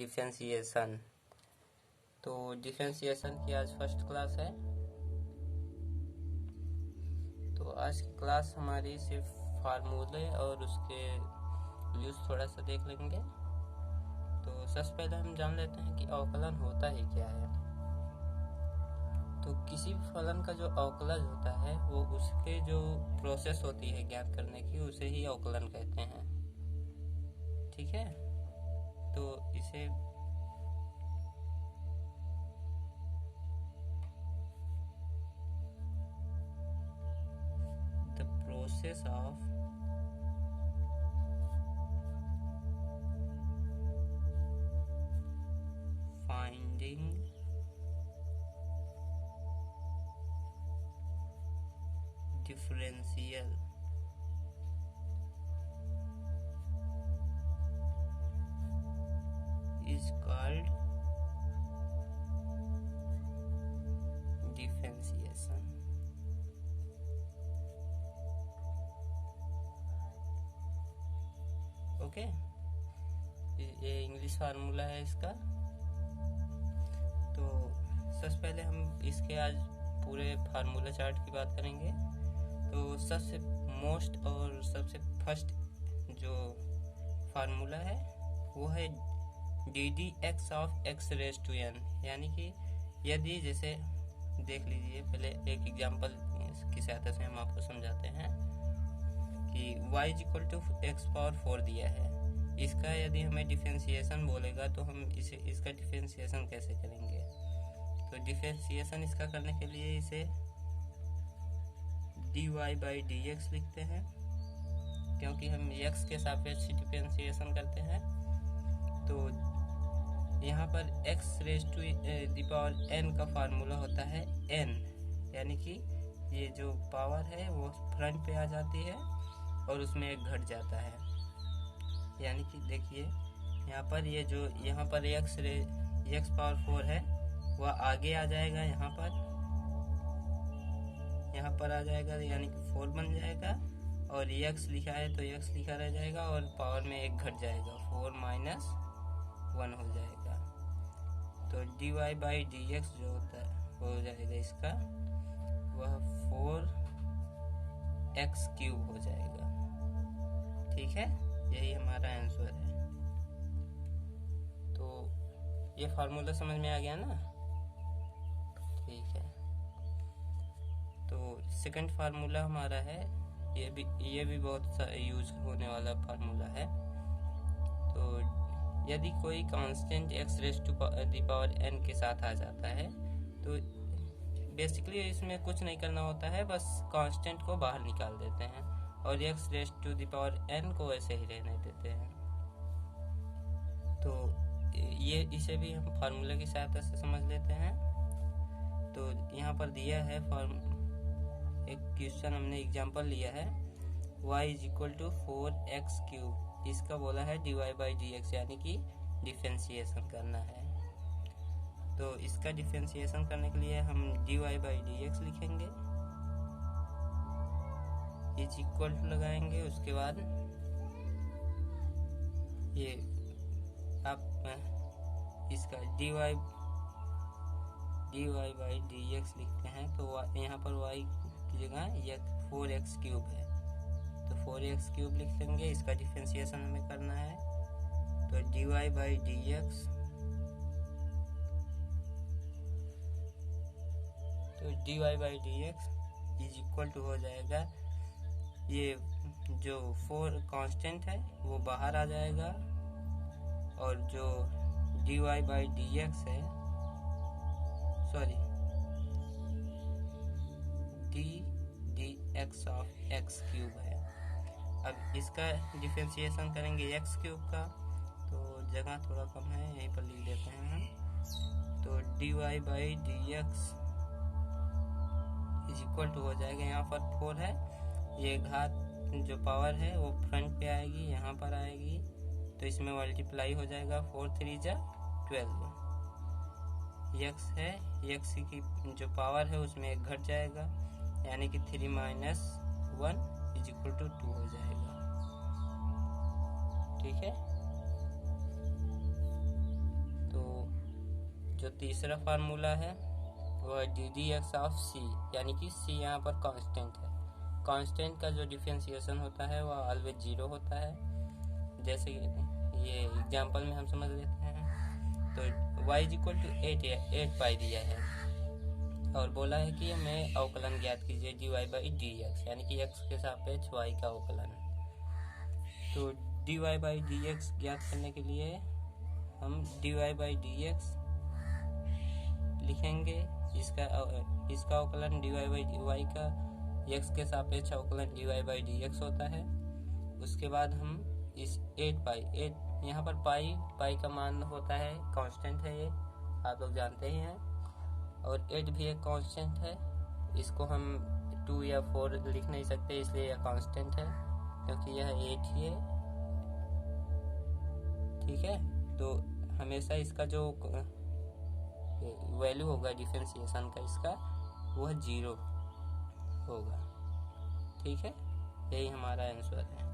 Differentiation. तो differentiation की आज फर्स्ट क्लास है। तो आज की क्लास हमारी सिर्फ फार्मूले और उसके यूज थोड़ा सा देख लेंगे। तो सबसे पहले हम जान लेते हैं कि अवकलन होता ही क्या है। तो किसी भी फलन का जो अवकलज होता है वो उसके जो प्रोसेस होती है ज्ञात करने की, उसे ही अवकलन कहते हैं। ठीक है, तो इसे the process of finding differential is called differentiation। Okay, ये इंग्लिश फार्मूला है इसका। तो सबसे पहले हम इसके आज पूरे फार्मूला चार्ट की बात करेंगे। तो सबसे मोस्ट और सबसे फर्स्ट जो फार्मूला है वो है ddx of x raise to n। यानी कि यदि जैसे देख लीजिए, पहले एक एग्जांपल की सहायता से हम आपको समझाते हैं कि y equal to x power 4 दिया है। इसका यदि हमें डिफरेंशिएशन बोलेगा तो हम इसका डिफरेंशिएशन कैसे करेंगे। तो डिफरेंशिएशन इसका करने के लिए इसे dy बाई dx लिखते हैं, क्योंकि हम x के सापेक्ष डिफरेंशिएशन करते हैं। तो यहाँ पर x raise to the power n का फार्मूला होता है n, यानी कि ये जो पावर है वो फ्रंट पे आ जाती है और उसमें एक घट जाता है। यानी कि देखिए यहाँ पर ये जो यहाँ पर x पावर 4 है वह आगे आ जाएगा, यहाँ पर आ जाएगा, यानी कि 4 बन जाएगा। और x लिखा है तो x लिखा रह जाएगा और पावर में एक घट जाएगा, 4 माइनस 1 हो जाएगा। तो dy बाई dx जो होता है हो जाएगा इसका, वह 4x क्यूब हो जाएगा। ठीक है, यही हमारा आंसर है। तो ये फार्मूला समझ में आ गया ना। ठीक है, तो सेकंड फार्मूला हमारा है, ये भी बहुत यूज होने वाला फार्मूला है। तो यदि कोई constant x raise to the power n के साथ आ जाता है तो बेसिकली इसमें कुछ नहीं करना होता है, बस कांस्टेंट को बाहर निकाल देते हैं और x raise to the power n को ऐसे ही रहने देते हैं। तो ये इसे भी हम फार्मूले की सहायता से समझ लेते हैं। तो यहाँ पर दिया है एक क्वेश्चन, हमने एग्जांपल लिया है y is equal to 4x cube. इसका बोला है dy बाई dx, यानी कि डिफरेंशिएशन करना है। तो इसका डिफरेंशिएशन करने के लिए हम dy बाई dx लिखेंगे, इज इक्वल टू लगाएंगे। उसके बाद ये आप इसका dy बाई dx लिखते हैं। तो यहाँ पर y की जगह 4x क्यूब है, तो 4x क्यूब लिख लेंगे। इसका डिफरेंशिएशन हमें करना है। तो dy बाई dx, तो dy by dx is equal to हो जाएगा, ये जो 4 कांस्टेंट है वो बाहर आ जाएगा और जो dy बाई dx है, sorry dx of x cube है। अब इसका डिफरेंशिएशन करेंगे x क्यूब का, तो जगह थोड़ा कम है, यहीं पर लिख देते हैं हम। तो dy by dx is equal to हो जाएगा, यहाँ पर 4 है, ये घात जो पावर है वो फ्रंट पे आएगी, यहाँ पर आएगी, तो इसमें मल्टीप्लाई हो जाएगा। 4 3 जा 12। x है, x की जो पावर है उसमें एक घट जाएगा, यानी कि 3 माइनस 1 इज इक्वल टू 2 हो जाएगा। ठीक है, जो तीसरा फार्मूला है वह डी डी एक्स ऑफ सी, यानी कि सी यहाँ पर कांस्टेंट है। कांस्टेंट का जो डिफरेंशिएशन होता है वह ऑलवेज जीरो होता है। जैसे ये एग्जांपल में हम समझ लेते हैं, तो y इक्वल टू 8 पाई दिया है और बोला है कि हमें अवकलन ज्ञात कीजिए dy बाई डी एक्स, यानी कि x के सापेक्ष y का अवकलन। तो dy बाई डी एक्स ज्ञात करने के लिए हम dy बाई डी एक्स लिखेंगे, इसका अवकलन dy बाई डी वाई का x के सापेक्ष अवकलन dy बाई डी एक्स होता है। उसके बाद हम इस 8 पाई यहाँ पर पाई का मान होता है, कांस्टेंट है, ये आप लोग जानते ही हैं, और 8 भी एक कांस्टेंट है। इसको हम 2 या 4 लिख नहीं सकते, इसलिए यह कांस्टेंट है क्योंकि यह 8 ही है। ठीक है, तो हमेशा इसका जो वैल्यू होगा डिफरेंशिएशन का इसका, वह 0 होगा। ठीक है, यही हमारा आंसर है।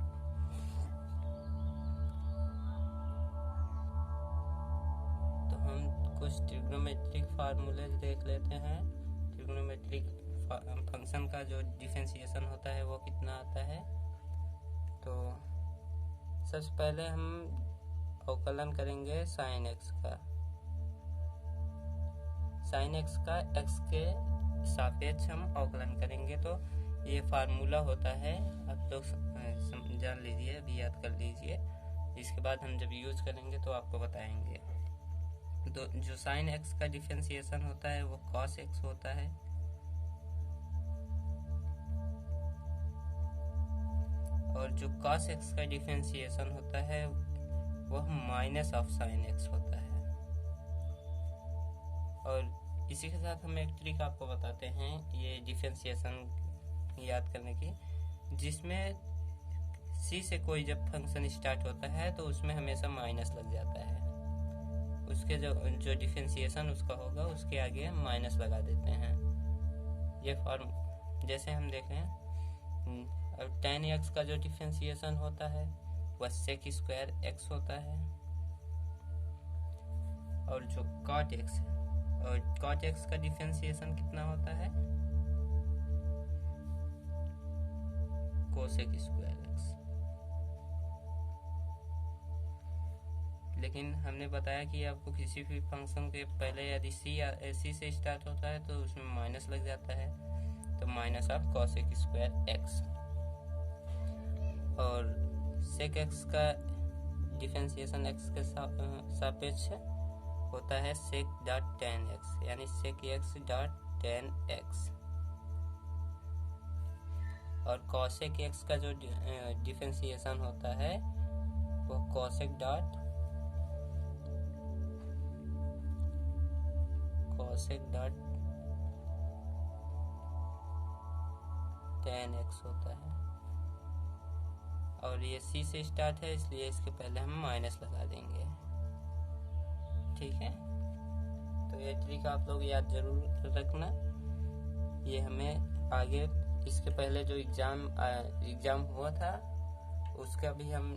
तो हम कुछ ट्रिग्नोमेट्रिक फार्मूले देख लेते हैं। ट्रिग्नोमेट्रिक फंक्शन का जो डिफरेंशिएशन होता है वो कितना आता है। तो सबसे पहले हम अवकलन करेंगे साइन एक्स का। साइन एक्स का एक्स के सापेक्ष हम अवकलन करेंगे। तो ये फार्मूला होता है, आप लोग जान लीजिए, अभी याद कर लीजिए। इसके बाद हम जब यूज करेंगे तो आपको बताएंगे। तो जो साइन एक्स का डिफरेंशिएशन होता है वो कॉस एक्स होता है, और जो कॉस एक्स का डिफरेंशिएशन होता है वह माइनस ऑफ साइन एक्स होता है। और इसी के साथ हम एक ट्रिक आपको बताते हैं ये डिफरेंशिएशन याद करने की, जिसमें सी से कोई जब फंक्शन स्टार्ट होता है तो उसमें हमेशा माइनस लग जाता है। उसके जो डिफरेंशिएशन उसका होगा उसके आगे हम माइनस लगा देते हैं। ये फॉर्म जैसे हम देखें, अब tan x का जो डिफरेंशिएशन होता है वह sec स्क्वायर x होता है, और जो cot x है, और cot x का डिफरेंशिएशन कितना होता है, cosec स्क्वायर x। लेकिन हमने बताया कि आपको किसी भी फंक्शन के पहले यदि सी से स्टार्ट होता है तो उसमें माइनस लग जाता है, तो minus of cosec square x। और sec x का डिफरेंशिएशन x के सापेक्ष होता है sec डॉट tan x, यानी sec x dot tan x। और cosec x का जो डिफरेंशिएशन होता है वो cosec डॉट tan x होता है। और ये सी से स्टार्ट है इसलिए इसके पहले हम माइनस लगा देंगे। ठीक है, तो ये ट्रिक आप लोग याद जरूर रखना। ये हमें आगे इसके पहले जो एग्जाम हुआ था उसका भी हम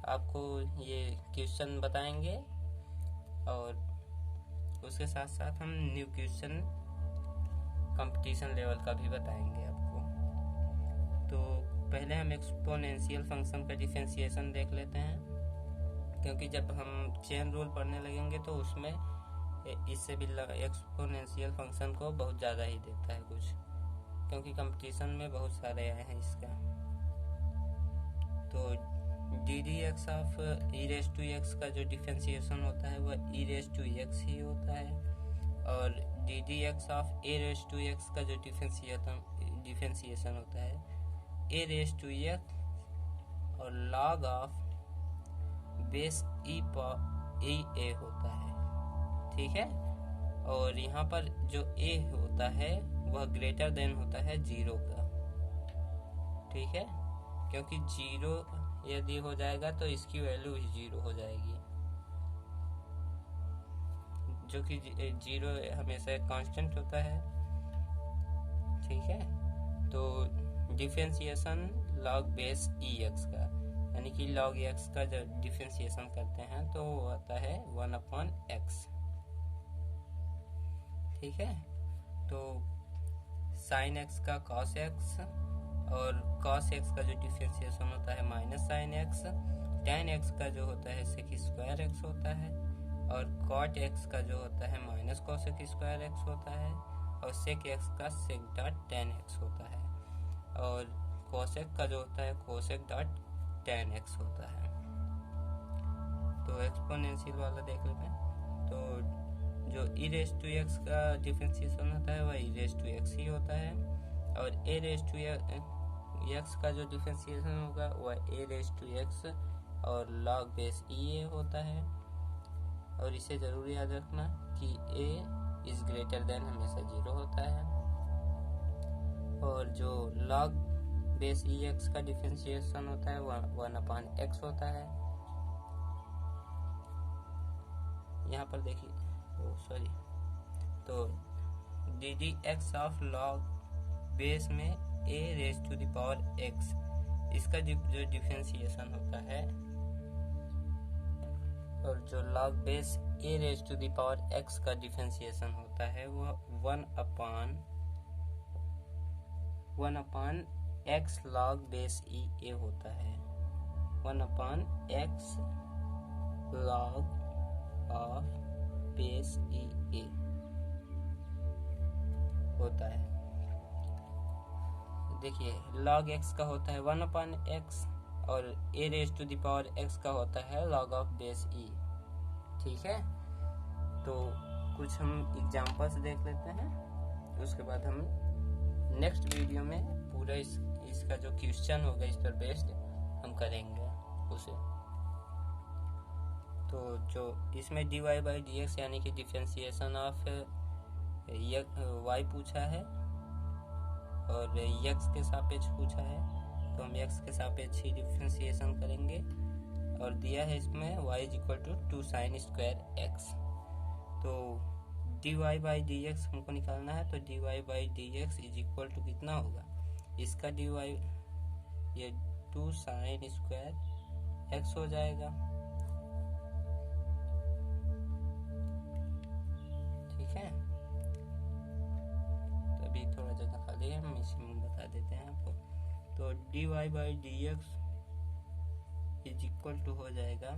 आपको ये क्वेश्चन बताएंगे, और उसके साथ साथ हम न्यू क्वेश्चन कंपटीशन लेवल का भी बताएंगे आपको। तो पहले हम एक्सपोनेंशियल फंक्शन का डिफरेंशिएशन देख लेते हैं, क्योंकि जब हम चेन रूल पढ़ने लगेंगे तो उसमें इससे भी एक्सपोनेंशियल फंक्शन को बहुत ज़्यादा ही देता है कुछ, क्योंकि कंपटीशन में बहुत सारे आए हैं इसका। तो D D x of e raise to x का जो डिफरेंशिएशन होता है वह ई रेस टू एक्स ही होता है, और d D x of a raise to x का जो डिफरेंशिएशन होता है ए रेस टू एक्स और log of base e a होता है। ठीक है, और यहाँ पर जो ए होता है वह ग्रेटर देन होता है 0 का। ठीक है, क्योंकि 0 यदि हो जाएगा तो इसकी वैल्यू 0 हो जाएगी, जो कि 0 हमेशा एक कांस्टेंट होता है। ठीक है, तो डिफरेंशिएशन log बेस ई एक्स का, यानी कि log एक्स का जब डिफरेंशिएशन करते हैं तो वो आता है 1/x। ठीक है। तो साइन एक्स का कॉस एक्स, और कॉस एक्स का जो डिफरेंशिएशन होता है minus sine x, ten x का जो होता है सेक स्क्वायर एक्स होता है, और कॉट एक्स का जो होता है माइनस कॉसेक स्क्वायर एक्स होता है, और सेक एक्स का सेक डॉट टेन एक्स होता है, और कोसेक का जो होता है कोसेक डॉट टेन एक्स होता है। तो एक्सपोनेंशियल वाला देख लेते हैं। तो जो ई रेस टू एक्स का डिफरेंशिएशन होता है वह ई रेस टू एक्स ही होता है, और ए रेस टू एक्स का जो डिफरेंशिएशन होगा वह ए रेस टू एक्स और लॉग बेस ई ए होता है। और इसे ज़रूर याद रखना कि ए इज़ ग्रेटर देन हमेशा 0 होता है, और जो लॉग बेस ई एक्स का डिफरेंशिएशन होता है वह 1/x होता है। यहाँ पर देखिए, तो D D x of log base में a raise to the power X, इसका जो डिफरेंशिएशन होता है, और जो log base a raise to the power X का डिफरेंशिएशन होता है वह 1/(1) X log base e a होता है। 1/(x) log of base e a होता है। देखिए लॉग एक्स का होता है 1/(x) और a raise to the power X का होता है लॉग ऑफ बेस ई। ठीक है, तो कुछ हम एग्जांपल्स देख लेते हैं, उसके बाद हम नेक्स्ट वीडियो में पूरा इसका जो क्वेश्चन होगा इस पर बेस्ड हम करेंगे उसे। तो जो इसमें dy बाई डी एक्स यानी कि डिफरेंशिएशन ऑफ y पूछा है और x के सापेक्ष पूछा है, तो हम x के सापेक्ष ही डिफरेंशिएशन करेंगे, और दिया है इसमें y = 2 sin स्क्वायर x। तो dy बाई डी एक्स हमको निकालना है, तो dy बाई डी एक्स = कितना होगा, इसका dy ये 2 sin स्क्वायर x हो जाएगा। ठीक है, तो अभी थोड़ा जगह खाली है, हम इसी में बता देते हैं आपको। तो dy बाई डी एक्स = हो जाएगा,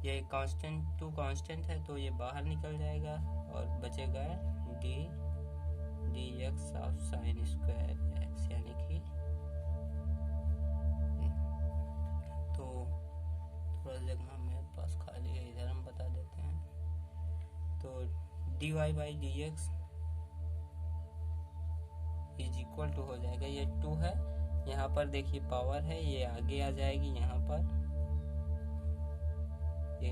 ये कांस्टेंट टू कांस्टेंट है तो ये बाहर निकल जाएगा और बचेगा D x of sine square x, यानी कि तो थोड़ा जगह मेरे पास खाली है, इधर हम बता देते हैं। तो dy बाई डी एक्स = हो जाएगा, ये 2 है, यहाँ पर देखिए पावर है, ये आगे आ जाएगी, यहाँ पर ये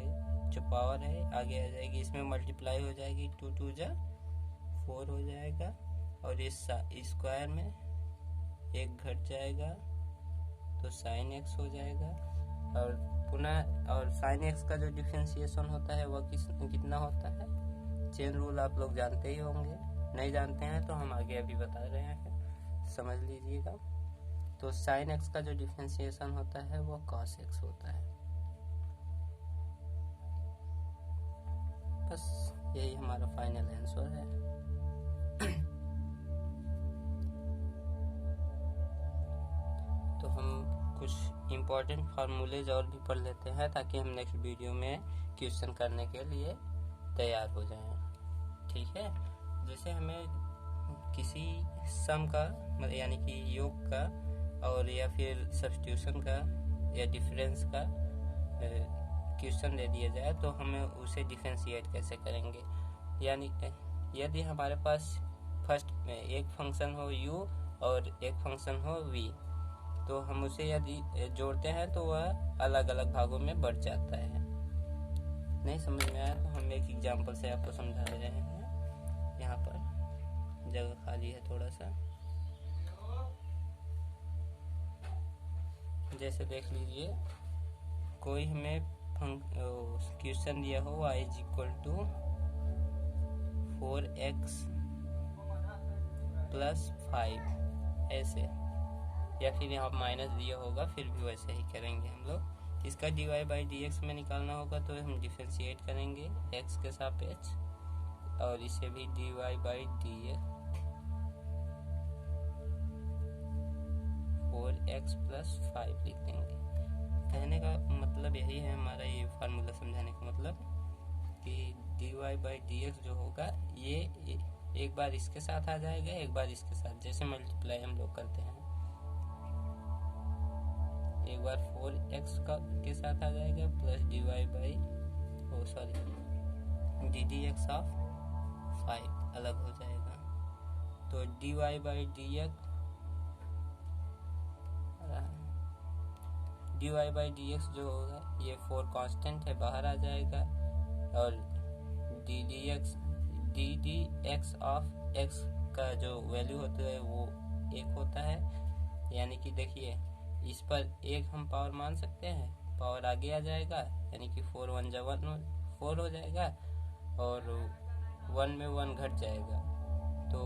जो पावर है आगे आ जाएगी, इसमें मल्टीप्लाई हो जाएगी, 2 2 जा 4 हो जाएगा, और इस स्क्वायर में एक घट जाएगा तो साइन एक्स हो जाएगा। और पुनः और साइन एक्स का जो डिफरेंशिएशन होता है वह कितना होता है, चेन रूल आप लोग जानते ही होंगे, नहीं जानते हैं तो हम आगे अभी बता रहे हैं, समझ लीजिएगा। तो साइन एक्स का जो डिफरेंशिएशन होता है वो कॉस एक्स होता है। बस यही हमारा फाइनल आंसर है। तो हम कुछ इम्पोर्टेंट फार्मूलेज और भी पढ़ लेते हैं ताकि हम नेक्स्ट वीडियो में क्वेश्चन करने के लिए तैयार हो जाएं। ठीक है, जैसे हमें किसी सम का यानी कि योग का और या फिर सब्स्टिट्यूशन का या डिफरेंस का क्वेश्चन दे दिया जाए तो हमें उसे डिफरेंशिएट कैसे करेंगे। यानी यदि हमारे पास फर्स्ट में एक फंक्शन हो u और एक फंक्शन हो v, तो हम उसे यदि जोड़ते हैं तो वह अलग अलग भागों में बढ़ जाता है। नहीं समझ में आया तो हम एक एग्जांपल से आपको समझा रहे हैं। यहाँ पर जगह खाली है थोड़ा सा, जैसे देख लीजिए, कोई हमें क्वेश्चन दिया हो y = 4x + 5 ऐसे, या फिर यहाँ माइनस दिया होगा, फिर भी वैसे ही करेंगे हम लोग। इसका dy बाई डी एक्स में निकालना होगा तो हम डिफरेंशिएट करेंगे x के सापेक्ष, और इसे भी dy by dx 4x plus 5 लिख देंगे। कहने का मतलब यही है, हमारा ये फार्मूला समझाने का मतलब कि dy बाई dx जो होगा ये एक बार इसके साथ आ जाएगा, एक बार इसके साथ, जैसे मल्टीप्लाई हम लोग करते हैं, एक बार 4x के साथ आ जाएगा plus dy by ddx of 5 अलग हो जाएगा। तो dy बाई dx जो होगा ये 4 कांस्टेंट है, बाहर आ जाएगा, और ddx ऑफ x का जो वैल्यू होता है वो 1 होता है। यानी कि देखिए इस पर 1 हम पावर मान सकते हैं, पावर आगे आ जाएगा, यानी कि 4 1 जा 4 हो जाएगा, और 1 में 1 घट जाएगा तो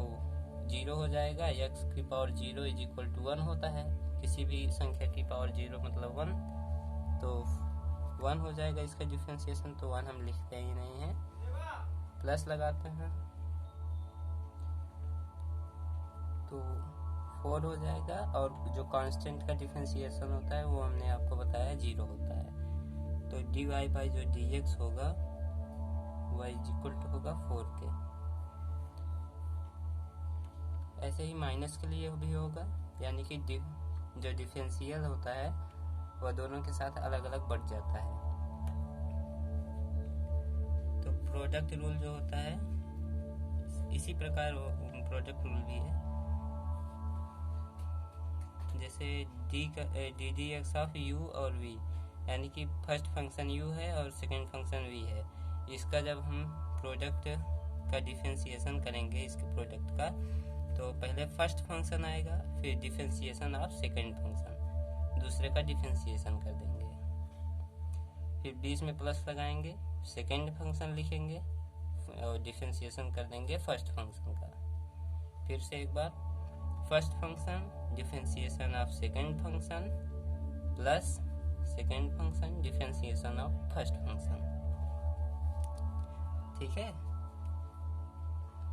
0 हो जाएगा। x की पावर 0 इज इक्वल टू 1 होता है, किसी भी संख्या की पावर 0 मतलब 1, तो 1 हो जाएगा इसका डिफरेंशिएशन, तो 1 हम लिखते ही नहीं हैं, प्लस लगाते हैं तो 4 हो जाएगा, और जो कांस्टेंट का डिफरेंशिएशन होता है वो हमने आपको बताया 0 होता है। तो dy बाई जो dx होगा y इज इक्वल टू होगा 4 के। ऐसे ही माइनस के लिए भी होगा, यानी कि जो डिफरेंशियल होता है वह दोनों के साथ अलग अलग बढ़ जाता है। तो प्रोडक्ट रूल जो होता है इसी प्रकार प्रोडक्ट रूल भी है, जैसे ddx ऑफ u और v, यानी कि फर्स्ट फंक्शन u है और सेकंड फंक्शन v है। इसका जब हम प्रोडक्ट का डिफरेंशिएशन करेंगे, इसके प्रोडक्ट का, तो पहले फर्स्ट फंक्शन आएगा, फिर डिफरेंशिएशन ऑफ सेकंड फंक्शन, दूसरे का डिफरेंशिएशन कर देंगे, फिर बीच में प्लस लगाएंगे, सेकंड फंक्शन लिखेंगे और डिफरेंशिएशन कर देंगे फर्स्ट फंक्शन का। फिर से एक बार first function differentiation of second function plus second function differentiation of first function. ठीक है,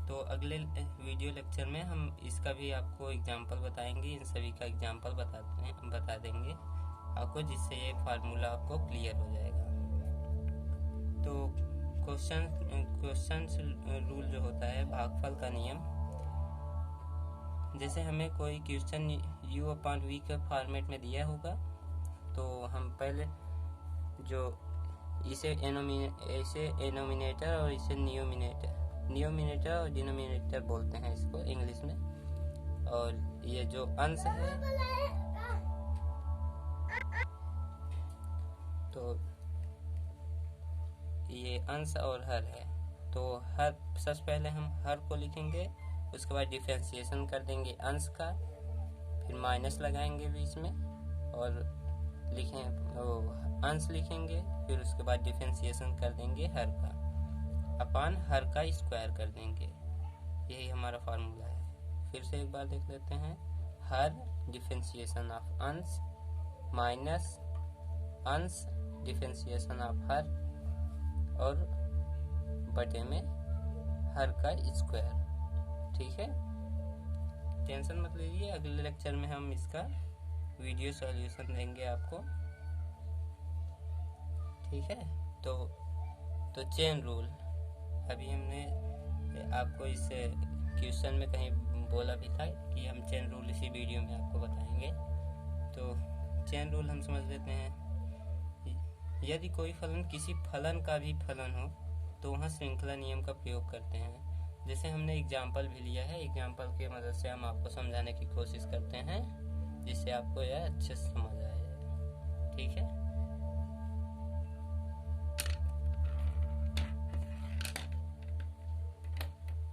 तो अगले वीडियो लेक्चर में हम इसका भी आपको एग्जांपल बताएंगे, इन सभी का एग्जांपल बता देंगे आपको, जिससे ये फार्मूला आपको क्लियर हो जाएगा। तो क्वेश्चन रूल जो होता है, भागफल का नियम, जैसे हमें कोई क्वेश्चन u/v के फॉर्मेट में दिया होगा, तो हम पहले जो इसे एनोमिनेटर और इसे न्यूमिनेटर और डिनोमिनेटर बोलते हैं इसको इंग्लिश में, और ये जो अंश है तो ये अंश और हर है। तो हर सबसे पहले हम हर को लिखेंगे, उसके बाद डिफरेंशिएशन कर देंगे अंश का, फिर माइनस लगाएंगे बीच में और अंश लिखेंगे, फिर उसके बाद डिफरेंशिएशन कर देंगे हर का, अपान हर का स्क्वायर कर देंगे। यही हमारा फार्मूला है। फिर से एक बार देख लेते हैं, हर डिफरेंशिएशन ऑफ अंश माइनस अंश डिफरेंशिएशन ऑफ हर और बटे में हर का स्क्वायर। ठीक है, टेंशन मत लीजिए, अगले लेक्चर में हम इसका वीडियो सॉल्यूशन देंगे आपको। ठीक है, तो चेन रूल, अभी हमने आपको इस क्वेश्चन में कहीं बोला भी था कि हम चेन रूल इसी वीडियो में आपको बताएंगे। तो चेन रूल हम समझ लेते हैं, यदि कोई फलन किसी फलन का भी फलन हो तो वहाँ श्रृंखला नियम का प्रयोग करते हैं। जैसे हमने एग्जाम्पल भी लिया है, एग्जाम्पल की मदद से हम आपको समझाने की कोशिश करते हैं, जिससे आपको यह अच्छे से समझ आए। ठीक है,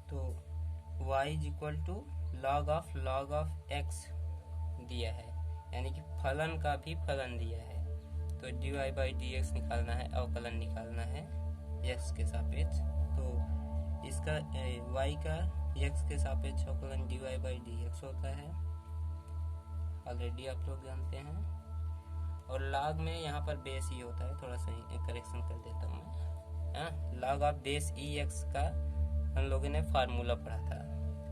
तो y is equal to log of x दिया है, यानी कि फलन का भी फलन दिया है। तो dy बाई dx निकालना है, अवकलन निकालना है x के सापेक्ष। तो इसका y का x के सापेक्ष अवकलन dy बाई dx होता है, ऑलरेडी आप लोग जानते हैं। और log में यहाँ पर बेस ई होता है, थोड़ा सा करेक्शन कर देता हूँ मैं, log of base E x का हम लोगों ने फार्मूला पढ़ा था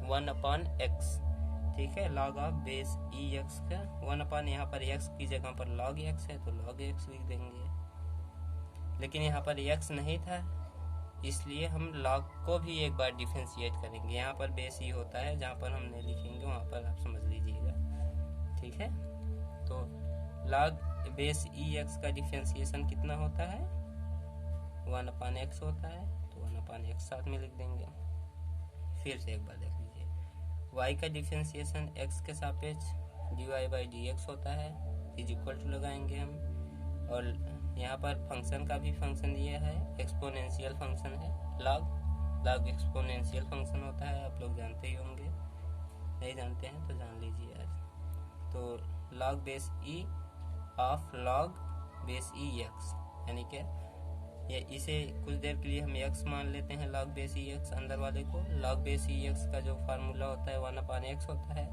1/x, ठीक है। log of base E x का 1 यहाँ पर x की जगह पर log x है तो log x लिख देंगे, लेकिन यहाँ पर x नहीं था इसलिए हम log को भी एक बार डिफरेंशिएट करेंगे। यहाँ पर बेस ई होता है, जहाँ पर हम नहीं लिखेंगे वहाँ पर आप समझ लीजिएगा, ठीक है। तो log बेस ई एक्स का डिफरेंशिएशन कितना होता है, 1/x होता है, तो 1/x साथ में लिख देंगे। फिर से एक बार देख लीजिए, y का डिफरेंशिएशन x के सापेक्ष dy/dx होता है, इज इक्वल टू लगाएंगे हम। और यहाँ पर फंक्शन का भी फंक्शन दिया है, एक्सपोनेंशियल फंक्शन है, log एक्सपोनेंशियल फंक्शन होता है, आप लोग जानते ही होंगे, नहीं जानते हैं तो जान लीजिए आज। तो log base E of log base E x, यानी कि ये इसे कुछ देर के लिए हम x मान लेते हैं, log बेस ई एक्स अंदर वाले को। log बेस ई एक्स का जो फार्मूला होता है 1/x होता है,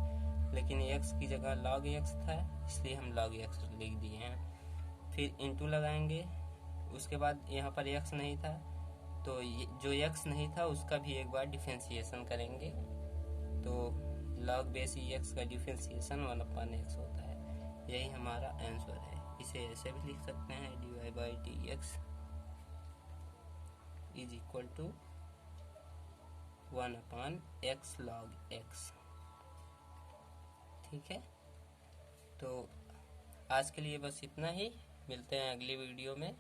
लेकिन x की जगह log x था इसलिए हम log x लिख दिए हैं। फिर इंटू लगाएंगे, उसके बाद यहाँ पर x नहीं था तो जो x नहीं था उसका भी एक बार डिफरेंशिएशन करेंगे, तो log बेस ई एक्स का डिफरेंशिएशन 1/x होता है। यही हमारा आंसर है। इसे ऐसे भी लिख सकते हैं, dy/dx is equal to 1/x log x, ठीक है। तो आज के लिए बस इतना ही, मिलते हैं अगली वीडियो में।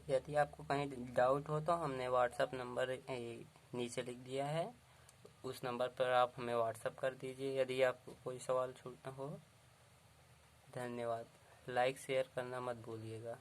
यदि आपको कहीं डाउट हो तो हमने व्हाट्सएप नंबर नीचे लिख दिया है, उस नंबर पर आप हमें व्हाट्सएप कर दीजिए यदि आपको कोई सवाल छूटना हो। धन्यवाद। लाइक शेयर करना मत भूलिएगा।